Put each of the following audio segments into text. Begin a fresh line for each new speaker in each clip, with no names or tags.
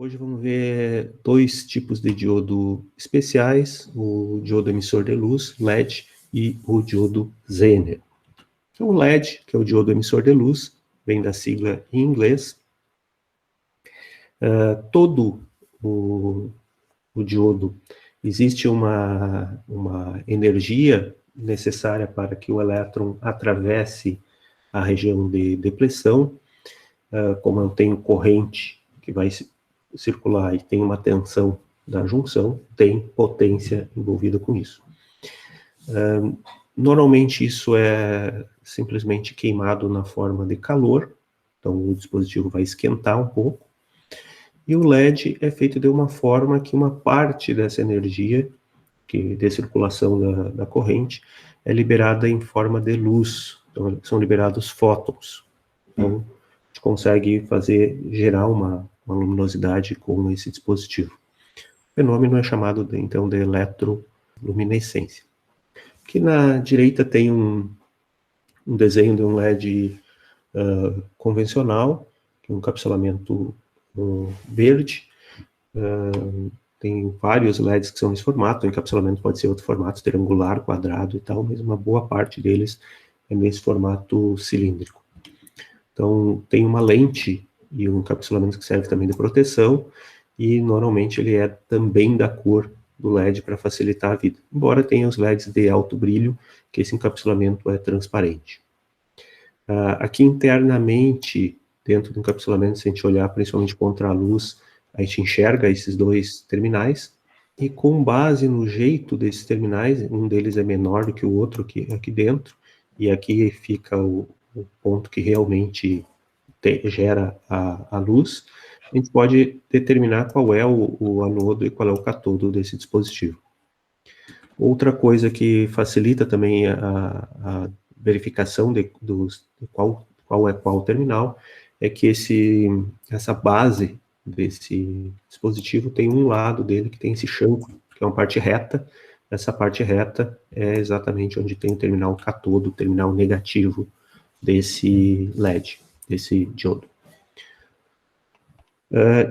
Hoje vamos ver dois tipos de diodo especiais, o diodo emissor de luz, LED, e o diodo Zener. Então, o LED, que é o diodo emissor de luz, vem da sigla em inglês. Todo o diodo, existe uma energia necessária para que o elétron atravesse a região de depressão. Como eu tenho corrente que vai circular e tem uma tensão da junção, tem potência envolvida com isso. Normalmente isso é simplesmente queimado na forma de calor, então o dispositivo vai esquentar um pouco, e o LED é feito de uma forma que uma parte dessa energia de circulação da corrente é liberada em forma de luz, então são liberados fótons. Então, a gente consegue gerar uma luminosidade com esse dispositivo. O fenômeno é chamado, então, de eletroluminescência. Aqui na direita tem um desenho de um LED convencional, que é um encapsulamento verde. Tem vários LEDs que são nesse formato, o encapsulamento pode ser outro formato, triangular, quadrado e tal, mas uma boa parte deles é nesse formato cilíndrico. Então, tem uma lente e um encapsulamento que serve também de proteção, e normalmente ele é também da cor do LED para facilitar a vida. Embora tenha os LEDs de alto brilho, que esse encapsulamento é transparente. Aqui internamente, dentro do encapsulamento, se a gente olhar principalmente contra a luz, a gente enxerga esses dois terminais, e com base no jeito desses terminais, um deles é menor do que o outro aqui dentro, e aqui fica o ponto que realmente gera a luz, a gente pode determinar qual é o anodo e qual é o catodo desse dispositivo. Outra coisa que facilita também a verificação de qual é qual terminal é que essa base desse dispositivo tem um lado dele que tem esse chanfro, que é uma parte reta. Essa parte reta é exatamente onde tem o terminal catodo, o terminal negativo desse LED, desse diodo.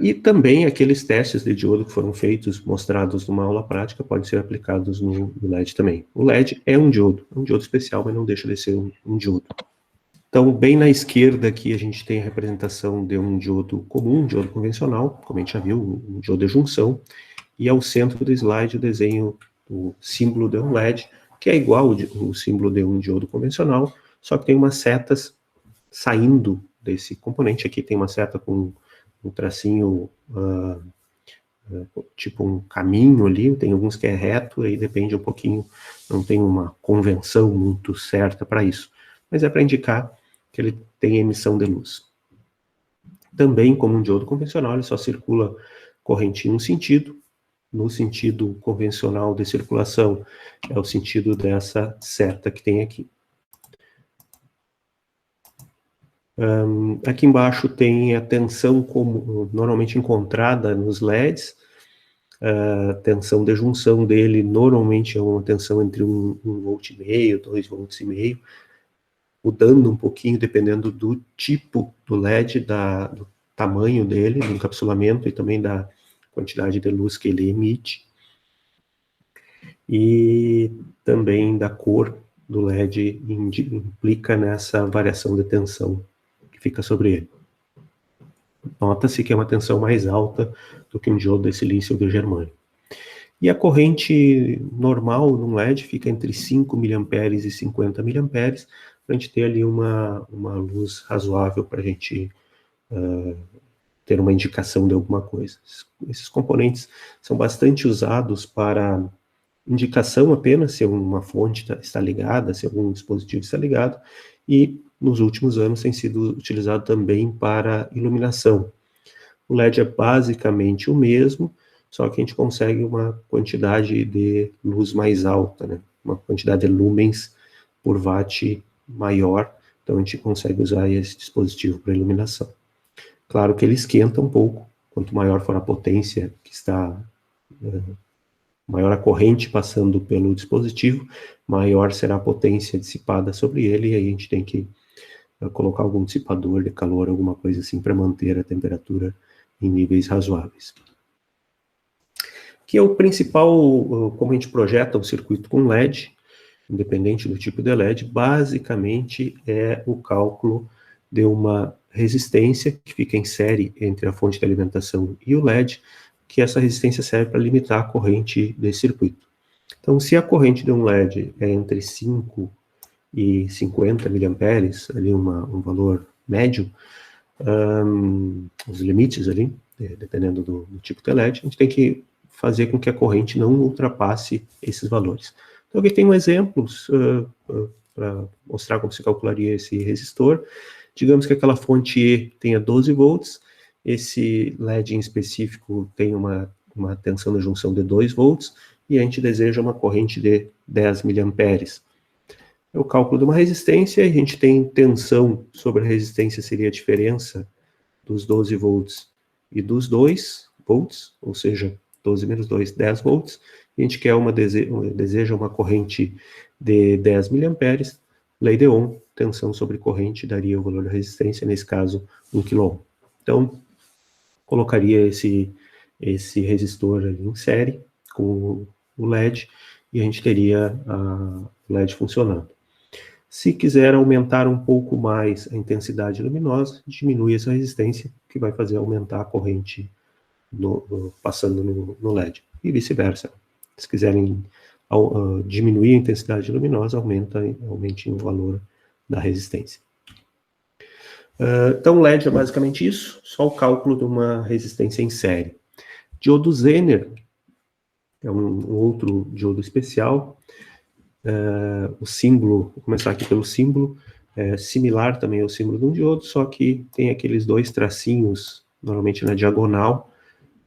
E também aqueles testes de diodo que foram feitos, mostrados numa aula prática, podem ser aplicados no LED também. O LED é um diodo especial, mas não deixa de ser um diodo. Então, bem na esquerda aqui a gente tem a representação de um diodo comum, um diodo convencional, como a gente já viu, um diodo de junção, e ao centro do slide o desenho do símbolo de um LED, que é igual o símbolo de um diodo convencional, só que tem umas setas saindo desse componente. Aqui tem uma seta com um tracinho, tipo um caminho ali, tem alguns que é reto, aí depende um pouquinho, não tem uma convenção muito certa para isso, mas é para indicar que ele tem emissão de luz. Também, como um diodo convencional, ele só circula corrente em um sentido. No sentido convencional de circulação, é o sentido dessa seta que tem aqui. Aqui embaixo tem a tensão como normalmente encontrada nos LEDs. A tensão de junção dele normalmente é uma tensão entre 1,5 volt, 2,5 volts, mudando um pouquinho dependendo do tipo do LED, do tamanho dele, do encapsulamento e também da quantidade de luz que ele emite, e também da cor do LED implica nessa variação de tensão que fica sobre ele. Nota-se que é uma tensão mais alta do que um diodo de silício ou de germânio. E a corrente normal num LED fica entre 5 mA e 50 mA, para a gente ter ali uma luz razoável para a gente ter uma indicação de alguma coisa. Esses componentes são bastante usados para indicação apenas, se uma fonte está ligada, se algum dispositivo está ligado, e nos últimos anos tem sido utilizado também para iluminação. O LED é basicamente o mesmo, só que a gente consegue uma quantidade de luz mais alta, né? Uma quantidade de lumens por watt maior, então a gente consegue usar esse dispositivo para iluminação. Claro que ele esquenta um pouco, quanto maior for a potência que está, maior a corrente passando pelo dispositivo, maior será a potência dissipada sobre ele, e aí a gente tem que colocar algum dissipador de calor, alguma coisa assim, para manter a temperatura em níveis razoáveis. Que é o principal, como a gente projeta o circuito com LED, independente do tipo de LED, basicamente é o cálculo de uma resistência que fica em série entre a fonte de alimentação e o LED, que essa resistência serve para limitar a corrente desse circuito. Então, se a corrente de um LED é entre 5 e 50 miliamperes, ali um valor médio, os limites ali, dependendo do tipo de LED, a gente tem que fazer com que a corrente não ultrapasse esses valores. Então, aqui tem um exemplo para mostrar como se calcularia esse resistor. Digamos que aquela fonte E tenha 12 volts, esse LED em específico tem uma tensão na junção de 2 volts, e a gente deseja uma corrente de 10 miliamperes. É o cálculo de uma resistência, a gente tem tensão sobre a resistência, seria a diferença dos 12 volts e dos 2 volts, ou seja, 12 menos 2, 10 volts, e a gente quer deseja uma corrente de 10 miliamperes, lei de Ohm, tensão sobre corrente daria o valor da resistência, nesse caso, 1 kΩ. Então, colocaria esse resistor ali em série com o LED, e a gente teria o LED funcionando. Se quiser aumentar um pouco mais a intensidade luminosa, diminui essa resistência, que vai fazer aumentar a corrente passando no LED, e vice-versa. Se quiserem diminuir a intensidade luminosa, aumente o valor da resistência. Então, LED é basicamente isso, só o cálculo de uma resistência em série. Diodo Zener é um outro diodo especial. O símbolo, vou começar aqui pelo símbolo, é similar também ao símbolo de um diodo, só que tem aqueles dois tracinhos, normalmente na diagonal,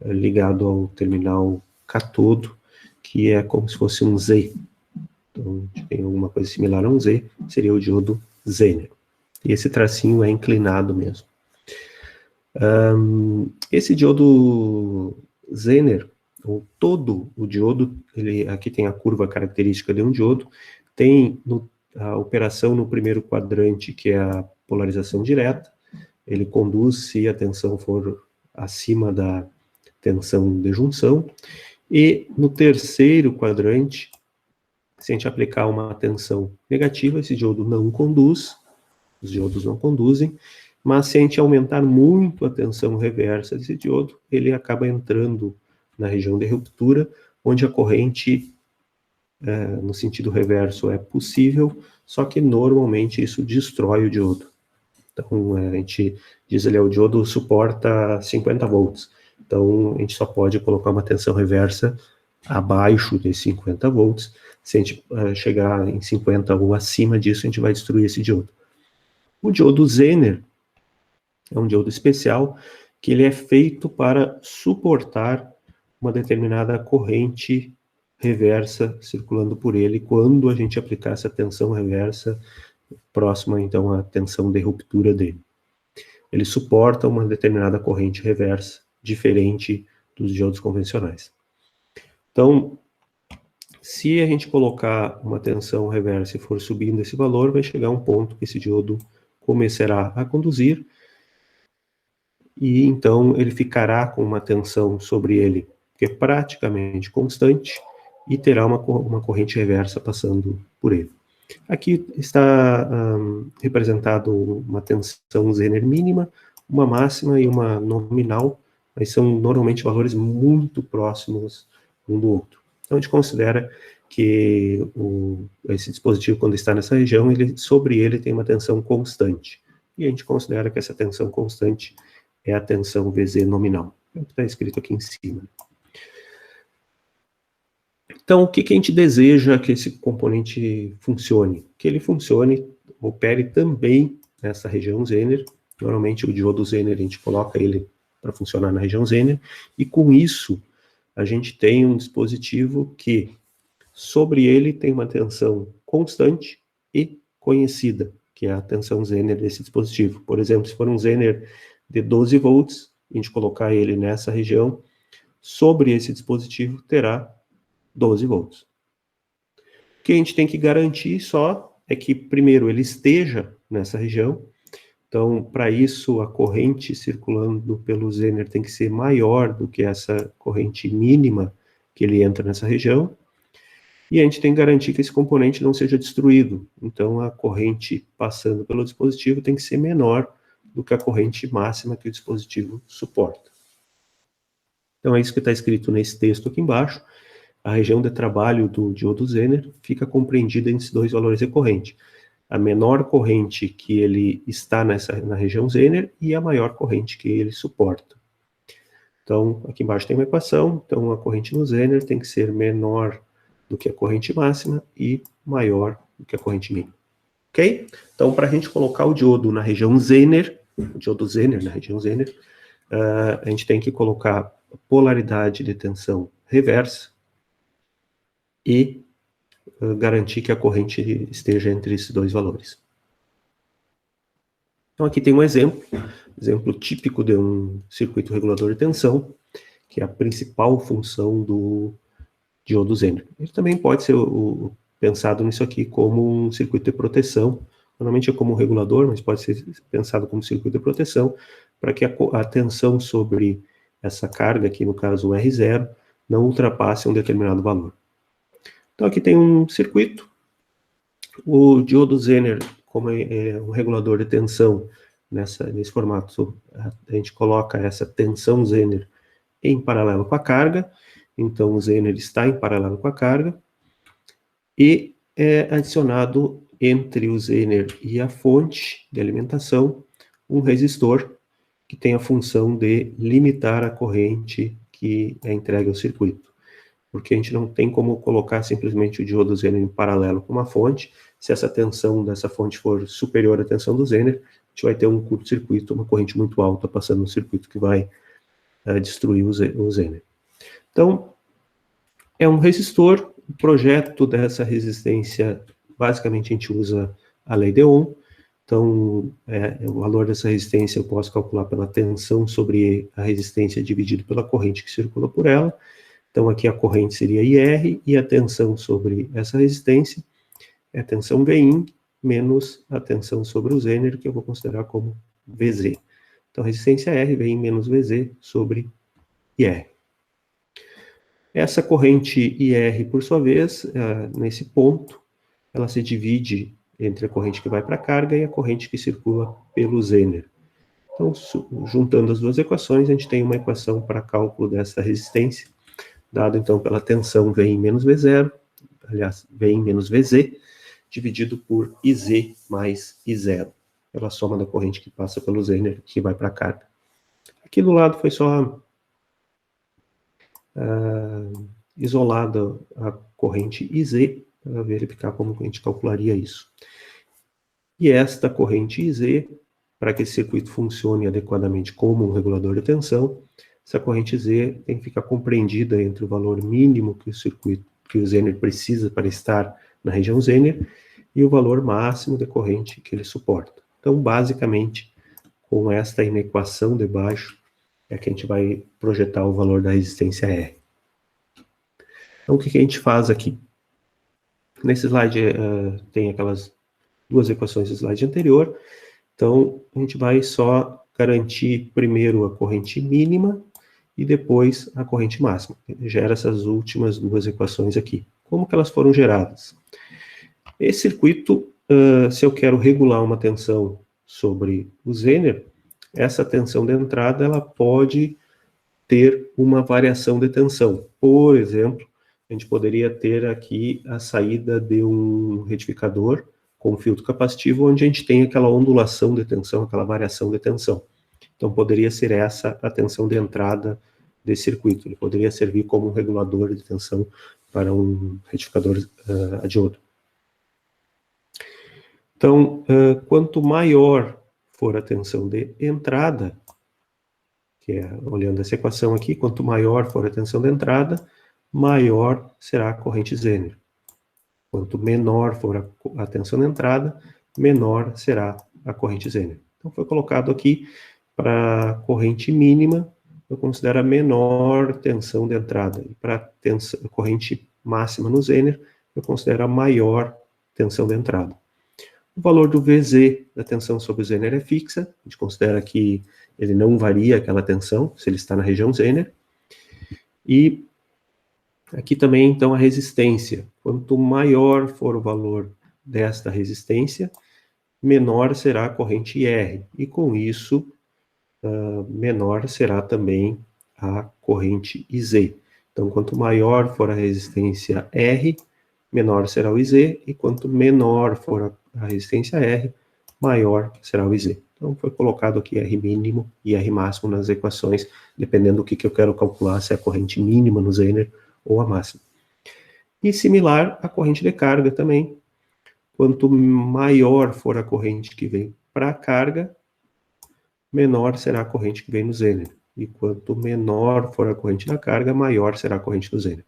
ligado ao terminal catodo, que é como se fosse um Z. Então, tem alguma coisa similar a um Z, seria o diodo Zener. E esse tracinho é inclinado mesmo. Esse diodo Zener, ou todo o diodo, aqui tem a curva característica de um diodo, tem a operação no primeiro quadrante, que é a polarização direta. Ele conduz se a tensão for acima da tensão de junção. E no terceiro quadrante, se a gente aplicar uma tensão negativa, esse diodo não conduz, os diodos não conduzem, mas se a gente aumentar muito a tensão reversa desse diodo, ele acaba entrando na região de ruptura, onde a corrente no sentido reverso é possível, só que normalmente isso destrói o diodo. Então, a gente diz ali, o diodo suporta 50 volts, então a gente só pode colocar uma tensão reversa abaixo de 50 volts. Se a gente chegar em 50 ou acima disso, a gente vai destruir esse diodo. O diodo Zener é um diodo especial que ele é feito para suportar uma determinada corrente reversa circulando por ele quando a gente aplicar essa tensão reversa próxima, então, à tensão de ruptura dele. Ele suporta uma determinada corrente reversa, diferente dos diodos convencionais. Então, se a gente colocar uma tensão reversa e for subindo esse valor, vai chegar um ponto que esse diodo começará a conduzir, e então ele ficará com uma tensão sobre ele que é praticamente constante e terá uma corrente reversa passando por ele. Aqui está representado uma tensão Zener mínima, uma máxima e uma nominal, mas são normalmente valores muito próximos um do outro. Então a gente considera que esse dispositivo, quando está nessa região, sobre ele tem uma tensão constante. E a gente considera que essa tensão constante é a tensão VZ nominal. É o que está escrito aqui em cima. Então, o que a gente deseja que esse componente funcione? Que ele funcione, opere também nessa região Zener. Normalmente o diodo Zener, a gente coloca ele para funcionar na região Zener, e com isso a gente tem um dispositivo que sobre ele tem uma tensão constante e conhecida, que é a tensão Zener desse dispositivo. Por exemplo, se for um Zener de 12 volts, a gente colocar ele nessa região, sobre esse dispositivo terá 12 volts. O que a gente tem que garantir só é que, primeiro, ele esteja nessa região. Então, para isso, a corrente circulando pelo Zener tem que ser maior do que essa corrente mínima que ele entra nessa região, e a gente tem que garantir que esse componente não seja destruído. Então, a corrente passando pelo dispositivo tem que ser menor do que a corrente máxima que o dispositivo suporta. Então, é isso que está escrito nesse texto aqui embaixo. A região de trabalho do diodo Zener fica compreendida entre esses dois valores recorrentes. A menor corrente que ele está na região Zener e a maior corrente que ele suporta. Então, aqui embaixo tem uma equação. Então, a corrente no Zener tem que ser menor do que a corrente máxima e maior do que a corrente mínima. Ok? Então, para a gente colocar o diodo na região Zener, o diodo Zener na região Zener, a gente tem que colocar a polaridade de tensão reversa e garantir que a corrente esteja entre esses dois valores. Então, aqui tem um exemplo típico de um circuito regulador de tensão, que é a principal função do diodo Zener. Ele também pode ser pensado nisso aqui como um circuito de proteção, normalmente é como um regulador, mas pode ser pensado como circuito de proteção, para que a tensão sobre essa carga, aqui no caso o R0, não ultrapasse um determinado valor. Então aqui tem um circuito, o diodo Zener, como é um regulador de tensão, nesse formato, a gente coloca essa tensão Zener em paralelo com a carga, então o Zener está em paralelo com a carga, e é adicionado entre o Zener e a fonte de alimentação um resistor que tem a função de limitar a corrente que é entregue ao circuito. Porque a gente não tem como colocar simplesmente o diodo Zener em paralelo com uma fonte. Se essa tensão dessa fonte for superior à tensão do Zener, a gente vai ter um curto-circuito, uma corrente muito alta passando no circuito que vai destruir o Zener. Então, é um resistor. O projeto dessa resistência, basicamente a gente usa a lei de Ohm. Então, o valor dessa resistência eu posso calcular pela tensão sobre a resistência dividido pela corrente que circula por ela. Então, aqui a corrente seria IR, e a tensão sobre essa resistência é a tensão Vin menos a tensão sobre o Zener, que eu vou considerar como Vz. Então, resistência R, Vin menos Vz sobre IR. Essa corrente IR, por sua vez, nesse ponto, ela se divide entre a corrente que vai para a carga e a corrente que circula pelo Zener. Então, juntando as duas equações, a gente tem uma equação para cálculo dessa resistência, dado então pela tensão Vin menos V0, aliás, Vin menos Vz, dividido por Iz mais I0, pela soma da corrente que passa pelo Zener que vai para a carga. Aqui do lado foi só isolada a corrente Iz, para verificar como a gente calcularia isso. E esta corrente Iz, para que esse circuito funcione adequadamente como um regulador de tensão, essa corrente Z tem que ficar compreendida entre o valor mínimo que o Zener precisa para estar na região Zener e o valor máximo da corrente que ele suporta. Então, basicamente, com esta inequação de baixo, é que a gente vai projetar o valor da resistência R. Então, o que a gente faz aqui? Nesse slide tem aquelas duas equações do slide anterior. Então, a gente vai só garantir primeiro a corrente mínima e depois a corrente máxima. Gera essas últimas duas equações aqui. Como que elas foram geradas? Esse circuito, se eu quero regular uma tensão sobre o Zener, essa tensão de entrada ela pode ter uma variação de tensão. Por exemplo, a gente poderia ter aqui a saída de um retificador com filtro capacitivo, onde a gente tem aquela ondulação de tensão, aquela variação de tensão. Então, poderia ser essa a tensão de entrada desse circuito. Ele poderia servir como um regulador de tensão para um retificador a diodo. Então, quanto maior for a tensão de entrada, que é, olhando essa equação aqui, quanto maior for a tensão de entrada, maior será a corrente Zener. Quanto menor for a tensão de entrada, menor será a corrente Zener. Então, foi colocado aqui para a corrente mínima, eu considero a menor tensão de entrada. E para a corrente máxima no Zener, eu considero a maior tensão de entrada. O valor do VZ da tensão sobre o Zener é fixa, a gente considera que ele não varia aquela tensão, se ele está na região Zener. E aqui também, então, a resistência. Quanto maior for o valor desta resistência, menor será a corrente R. E com isso, menor será também a corrente IZ. Então, quanto maior for a resistência R, menor será o IZ, e quanto menor for a resistência R, maior será o IZ. Então, foi colocado aqui R mínimo e R máximo nas equações, dependendo do que eu quero calcular, se é a corrente mínima no Zener ou a máxima. E similar à corrente de carga também. Quanto maior for a corrente que vem para a carga, menor será a corrente que vem no Zener. E quanto menor for a corrente da carga, maior será a corrente do Zener.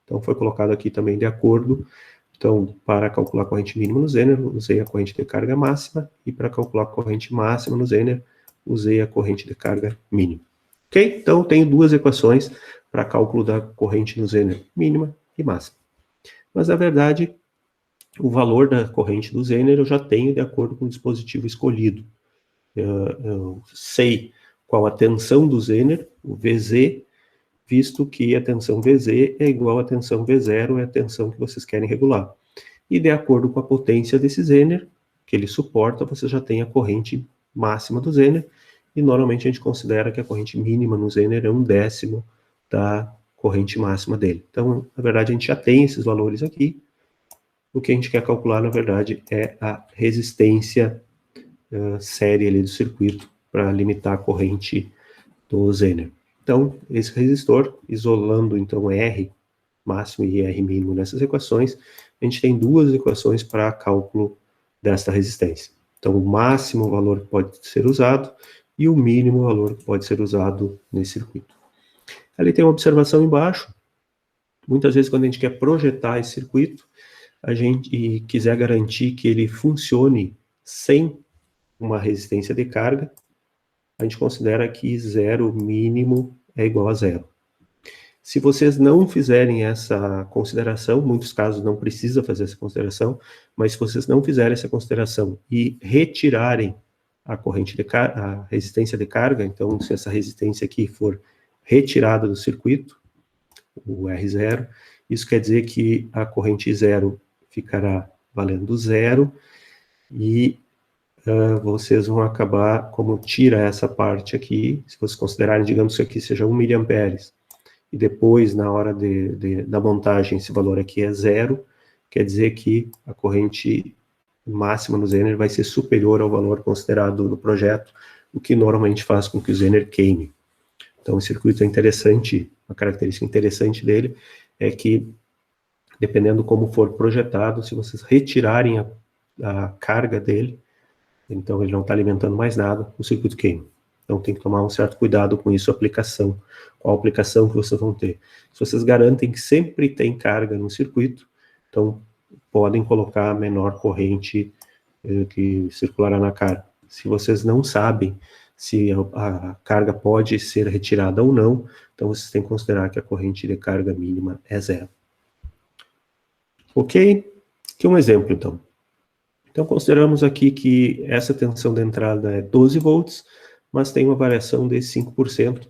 Então, foi colocado aqui também de acordo. Então, para calcular a corrente mínima no Zener, usei a corrente de carga máxima, e para calcular a corrente máxima no Zener, usei a corrente de carga mínima. Ok? Então, tenho duas equações para cálculo da corrente no Zener, mínima e máxima. Mas, na verdade, o valor da corrente do Zener eu já tenho de acordo com o dispositivo escolhido. Eu sei qual a tensão do Zener, o VZ, visto que a tensão VZ é igual à tensão V0, é a tensão que vocês querem regular. E de acordo com a potência desse Zener, que ele suporta, você já tem a corrente máxima do Zener, e normalmente a gente considera que a corrente mínima no Zener é 1/10 da corrente máxima dele. Então, na verdade, a gente já tem esses valores aqui. O que a gente quer calcular, na verdade, é a resistência série ali do circuito para limitar a corrente do Zener. Então, esse resistor, isolando então R máximo e R mínimo nessas equações, a gente tem duas equações para cálculo desta resistência. Então, o máximo valor que pode ser usado e o mínimo valor que pode ser usado nesse circuito. Ali tem uma observação embaixo. Muitas vezes, quando a gente quer projetar esse circuito, a gente quiser garantir que ele funcione sem uma resistência de carga, a gente considera que zero mínimo é igual a zero. Se vocês não fizerem essa consideração, em muitos casos não precisa fazer essa consideração, mas se vocês não fizerem essa consideração e retirarem a corrente de a resistência de carga, então se essa resistência aqui for retirada do circuito, o R0, isso quer dizer que a corrente zero ficará valendo zero, e vocês vão acabar, como tira essa parte aqui, se vocês considerarem, digamos que aqui seja 1 mA, e depois, na hora da montagem, esse valor aqui é zero, quer dizer que a corrente máxima no Zener vai ser superior ao valor considerado no projeto, o que normalmente faz com que o Zener queime. Então, o circuito é interessante, uma característica interessante dele é que, dependendo como for projetado, se vocês retirarem a carga dele, então ele não está alimentando mais nada, o circuito queima. Então tem que tomar um certo cuidado com isso, aplicação. Qual aplicação que vocês vão ter? Se vocês garantem que sempre tem carga no circuito, então podem colocar a menor corrente que circulará na carga. Se vocês não sabem se a carga pode ser retirada ou não, então vocês têm que considerar que a corrente de carga mínima é zero. Ok? Aqui um exemplo, então. Então, consideramos aqui que essa tensão de entrada é 12 volts, mas tem uma variação de 5%,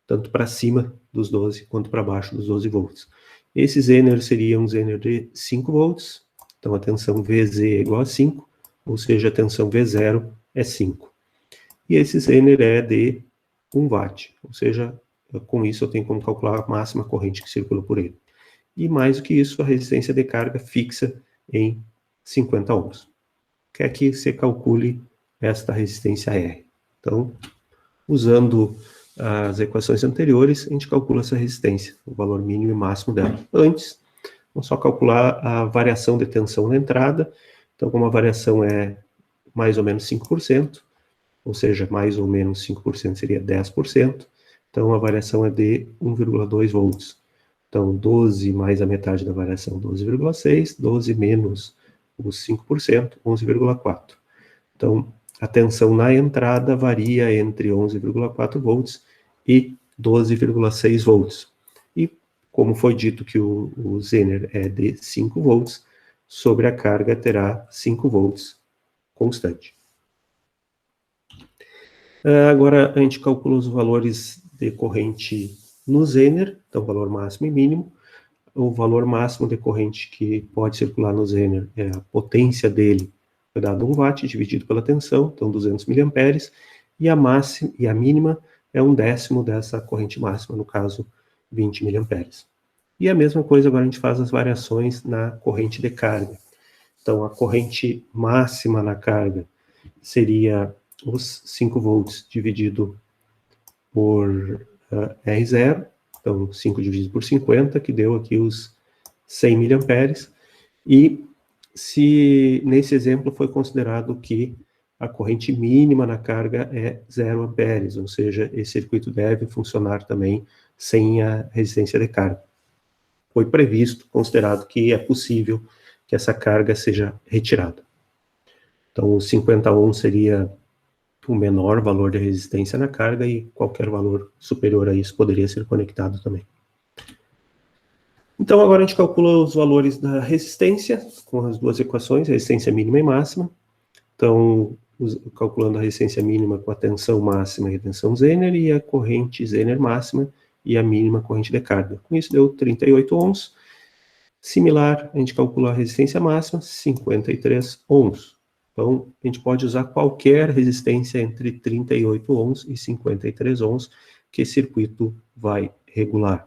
tanto para cima dos 12 quanto para baixo dos 12 volts. Esse Zener seria um Zener de 5 volts, então a tensão VZ é igual a 5, ou seja, a tensão V0 é 5. E esse Zener é de 1 watt, ou seja, com isso eu tenho como calcular a máxima corrente que circula por ele. E mais do que isso, a resistência de carga fixa em 50 ohms. Quer que você calcule esta resistência R. Então, usando as equações anteriores, a gente calcula essa resistência, o valor mínimo e máximo dela. Antes, vamos só calcular a variação de tensão na entrada. Então, como a variação é mais ou menos 5%, ou seja, mais ou menos 5% seria 10%, então a variação é de 1,2 volts. Então, 12 mais a metade da variação, 12,6, 12 menos os 5%, 11,4. Então, a tensão na entrada varia entre 11,4 volts e 12,6 volts. E, como foi dito que o Zener é de 5 volts, sobre a carga terá 5 volts constante. Agora a gente calcula os valores de corrente no Zener, então valor máximo e mínimo. O valor máximo de corrente que pode circular no Zener é a potência dele, foi dado 1 watt dividido pela tensão, então 200 mA, e a mínima é 1/10 dessa corrente máxima, no caso 20 mA. E a mesma coisa agora a gente faz as variações na corrente de carga. Então a corrente máxima na carga seria os 5 volts dividido por R0, então 5 dividido por 50, que deu aqui os 100 mA, e se nesse exemplo foi considerado que a corrente mínima na carga é 0 amperes, ou seja, esse circuito deve funcionar também sem a resistência de carga. Foi previsto, considerado que é possível que essa carga seja retirada. Então, os 50 ohms seria o menor valor de resistência na carga e qualquer valor superior a isso poderia ser conectado também. Então, agora a gente calcula os valores da resistência com as duas equações, resistência mínima e máxima. Então, calculando a resistência mínima com a tensão máxima e a tensão Zener, e a corrente Zener máxima e a mínima corrente de carga. Com isso deu 38 ohms. Similar, a gente calcula a resistência máxima, 53 ohms. Então, a gente pode usar qualquer resistência entre 38 ohms e 53 ohms que esse circuito vai regular.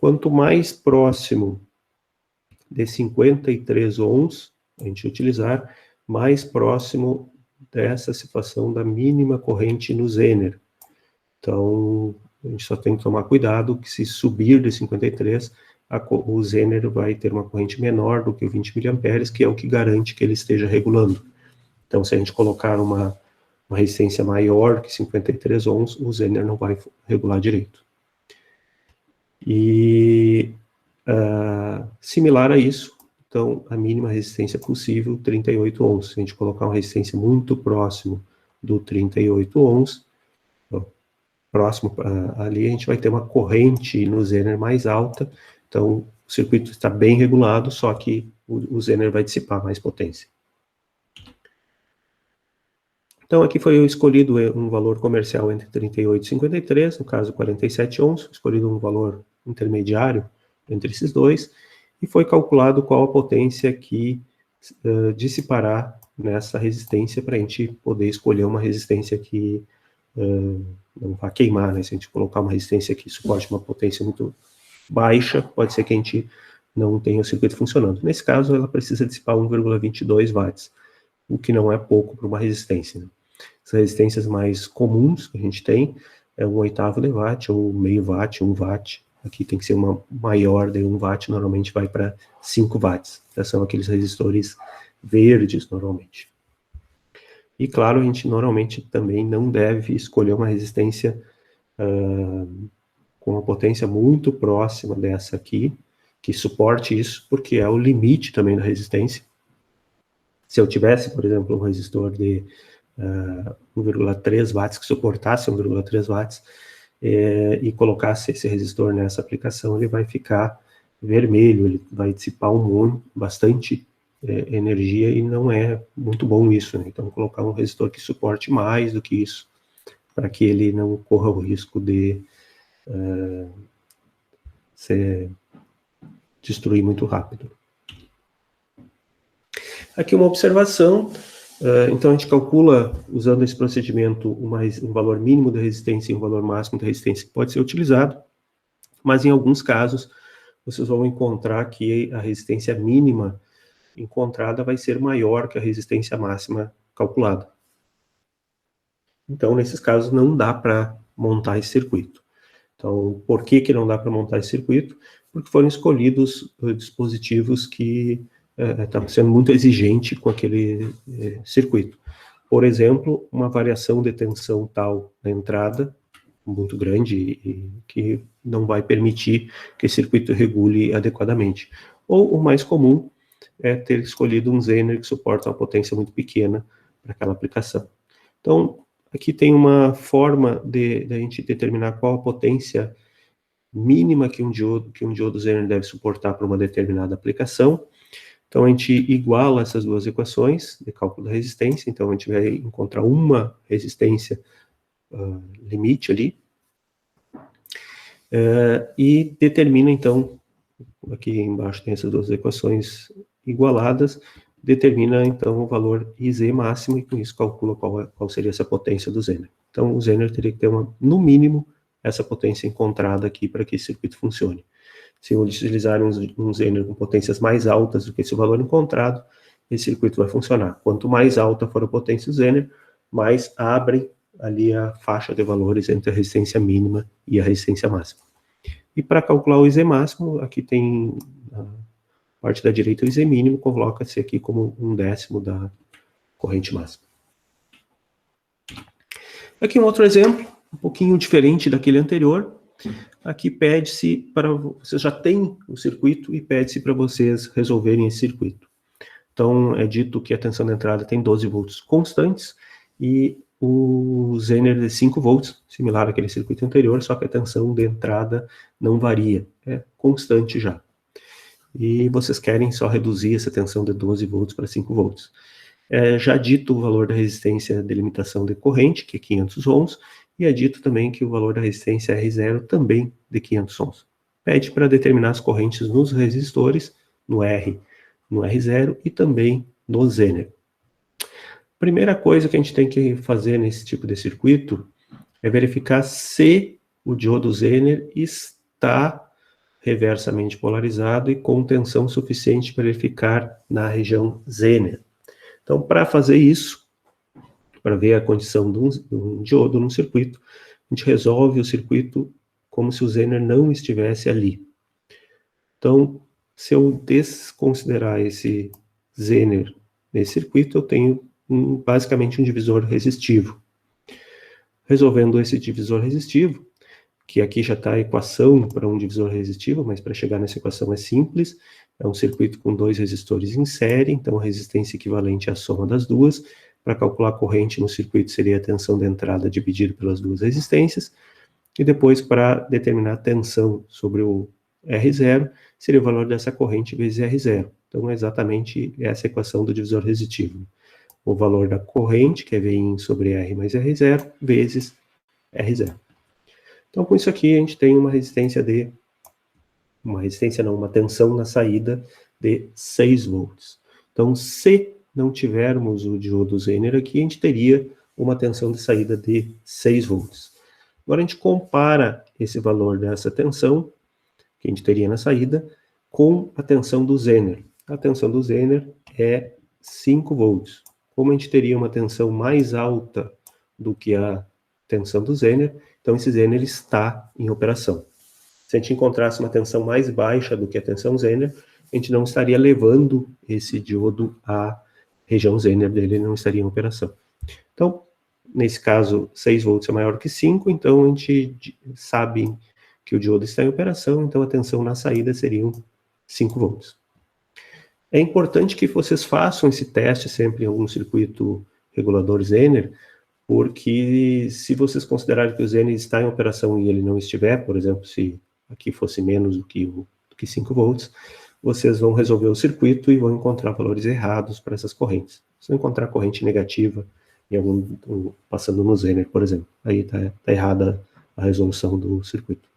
Quanto mais próximo de 53 ohms a gente utilizar, mais próximo dessa situação da mínima corrente no Zener. Então, a gente só tem que tomar cuidado que se subir de 53, o Zener vai ter uma corrente menor do que o 20 mA, que é o que garante que ele esteja regulando. Então, se a gente colocar uma resistência maior que 53 ohms, o Zener não vai regular direito. E similar a isso, então, a mínima resistência possível, 38 ohms. Se a gente colocar uma resistência muito próximo do 38 ohms, próximo ali, a gente vai ter uma corrente no Zener mais alta, então o circuito está bem regulado, só que o Zener vai dissipar mais potência. Então aqui foi escolhido um valor comercial entre 38 e 53, no caso 47 ohms, escolhido um valor intermediário entre esses dois, e foi calculado qual a potência que dissipará nessa resistência para a gente poder escolher uma resistência que não vai queimar, né? Se a gente colocar uma resistência que suporte uma potência muito baixa, pode ser que a gente não tenha o circuito funcionando. Nesse caso, ela precisa dissipar 1,22 watts, o que não é pouco para uma resistência, né? As resistências mais comuns que a gente tem é 1/8 de watt, ou meio watt, 1 watt. Aqui tem que ser uma maior de 1 watt, normalmente vai para 5 watts. Já são aqueles resistores verdes, normalmente. E, claro, a gente normalmente também não deve escolher uma resistência com uma potência muito próxima dessa aqui, que suporte isso, porque é o limite também da resistência. Se eu tivesse, por exemplo, um resistor de 1,3 watts, que suportasse 1,3 watts, e colocasse esse resistor nessa aplicação, ele vai ficar vermelho, ele vai dissipar bastante energia, e não é muito bom isso, né? Então, colocar um resistor que suporte mais do que isso, para que ele não corra o risco de se destruir muito rápido. Aqui uma observação, então a gente calcula, usando esse procedimento, um valor mínimo de resistência e um valor máximo de resistência que pode ser utilizado, mas em alguns casos, vocês vão encontrar que a resistência mínima encontrada vai ser maior que a resistência máxima calculada. Então, nesses casos, não dá para montar esse circuito. Então, por que não dá para montar esse circuito? Porque foram escolhidos dispositivos que estavam sendo muito exigentes com aquele circuito. Por exemplo, uma variação de tensão tal na entrada, muito grande, e que não vai permitir que esse circuito regule adequadamente. Ou o mais comum é ter escolhido um Zener que suporta uma potência muito pequena para aquela aplicação. Então, aqui tem uma forma de a gente determinar qual a potência mínima que um diodo Zener deve suportar para uma determinada aplicação. Então, a gente iguala essas duas equações de cálculo da resistência. Então, a gente vai encontrar uma resistência limite ali, e determina, então, aqui embaixo tem essas duas equações igualadas, determina, então, o valor IZ máximo, e com isso calcula qual seria essa potência do Zener. Então, o Zener teria que ter, no mínimo, essa potência encontrada aqui para que esse circuito funcione. Se eu utilizar um Zener com potências mais altas do que esse valor encontrado, esse circuito vai funcionar. Quanto mais alta for a potência do Zener, mais abre ali a faixa de valores entre a resistência mínima e a resistência máxima. E para calcular o IZ máximo, aqui tem a parte da direita, o IZ mínimo coloca-se aqui como 1/10 da corrente máxima. Aqui um outro exemplo, um pouquinho diferente daquele anterior. Aqui pede-se para... Vocês já têm o circuito e pede-se para vocês resolverem esse circuito. Então, é dito que a tensão da entrada tem 12 volts constantes e o Zener de 5 volts, similar àquele circuito anterior, só que a tensão de entrada não varia, é constante já. E vocês querem só reduzir essa tensão de 12 volts para 5 volts. Já dito o valor da resistência de limitação de corrente, que é 500 ohms, e é dito também que o valor da resistência R0 também de 500 ohms. Pede para determinar as correntes nos resistores, no R, no R0 e também no Zener. Primeira coisa que a gente tem que fazer nesse tipo de circuito é verificar se o diodo Zener está reversamente polarizado e com tensão suficiente para ele ficar na região Zener. Então, para fazer isso, para ver a condição de um diodo num circuito, a gente resolve o circuito como se o Zener não estivesse ali. Então, se eu desconsiderar esse Zener nesse circuito, eu tenho basicamente um divisor resistivo. Resolvendo esse divisor resistivo, que aqui já está a equação para um divisor resistivo, mas para chegar nessa equação é simples, é um circuito com 2 resistores em série, então a resistência equivalente é a soma das duas. Para calcular a corrente no circuito seria a tensão de entrada dividido pelas duas resistências, e depois para determinar a tensão sobre o R0, seria o valor dessa corrente vezes R0. Então é exatamente essa equação do divisor resistivo. O valor da corrente, que é Vin sobre R mais R0, vezes R0. Então com isso aqui a gente tem uma tensão na saída de 6 volts. Então se não tivermos o diodo Zener aqui, a gente teria uma tensão de saída de 6 volts. Agora a gente compara esse valor dessa tensão, que a gente teria na saída, com a tensão do Zener. A tensão do Zener é 5 volts. Como a gente teria uma tensão mais alta do que a tensão do Zener, então esse Zener está em operação. Se a gente encontrasse uma tensão mais baixa do que a tensão Zener, a gente não estaria levando esse diodo à região Zener dele, ele não estaria em operação. Então, nesse caso, 6 volts é maior que 5, então a gente sabe que o diodo está em operação, então a tensão na saída seriam 5 volts. É importante que vocês façam esse teste sempre em algum circuito regulador Zener, porque se vocês considerarem que o Zener está em operação e ele não estiver, por exemplo, se aqui fosse menos do que 5 volts, vocês vão resolver o circuito e vão encontrar valores errados para essas correntes. Se encontrar corrente negativa passando no Zener, por exemplo, aí está errada a resolução do circuito.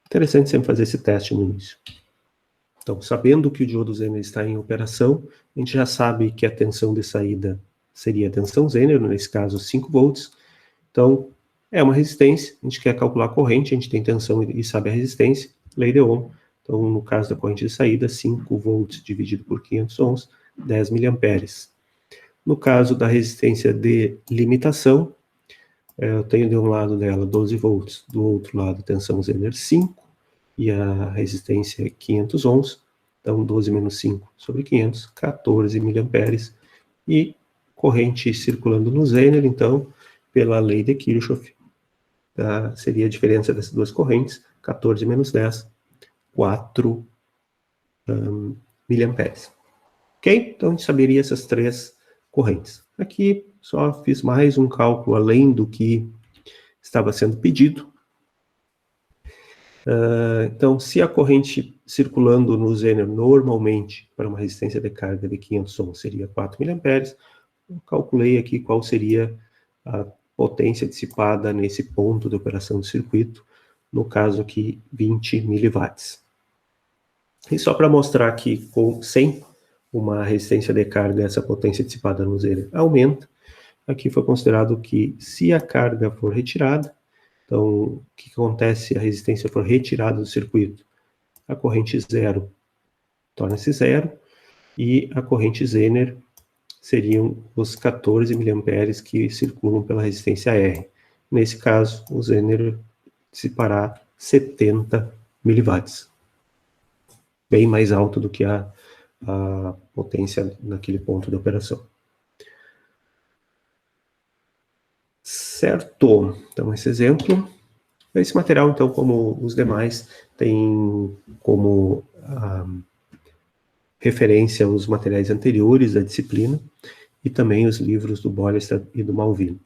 Interessante sempre fazer esse teste no início. Então, sabendo que o diodo Zener está em operação, a gente já sabe que a tensão de saída seria a tensão Zener, nesse caso 5 volts. Então, é uma resistência, a gente quer calcular a corrente, a gente tem tensão e sabe a resistência, lei de Ohm. Então, no caso da corrente de saída, 5 volts dividido por 500 ohms, 10 miliamperes. No caso da resistência de limitação, eu tenho de um lado dela 12 volts, do outro lado tensão Zener 5, e a resistência é 500 ohms, então 12 menos 5 sobre 500, 14 miliamperes, e corrente circulando no Zener, então, pela lei de Kirchhoff, seria a diferença dessas duas correntes, 14 menos 10, 4 miliamperes. Ok? Então a gente saberia essas três correntes. Aqui só fiz mais um cálculo além do que estava sendo pedido. Então, se a corrente circulando no Zener normalmente para uma resistência de carga de 500 ohms seria 4 mA, eu calculei aqui qual seria a potência dissipada nesse ponto de operação do circuito, no caso aqui 20 miliwatts. E só para mostrar que sem uma resistência de carga, essa potência dissipada no Zener aumenta, aqui foi considerado que se a carga for retirada, então o que acontece se a resistência for retirada do circuito? A corrente zero torna-se zero e a corrente Zener seriam os 14 mA que circulam pela resistência R. Nesse caso, o Zener dissipará 70 miliwatts. Bem mais alto do que a potência naquele ponto de operação. Certo. Então, esse exemplo. Esse material, então, como os demais, tem como referência os materiais anteriores da disciplina e também os livros do Boylestad e do Malvin.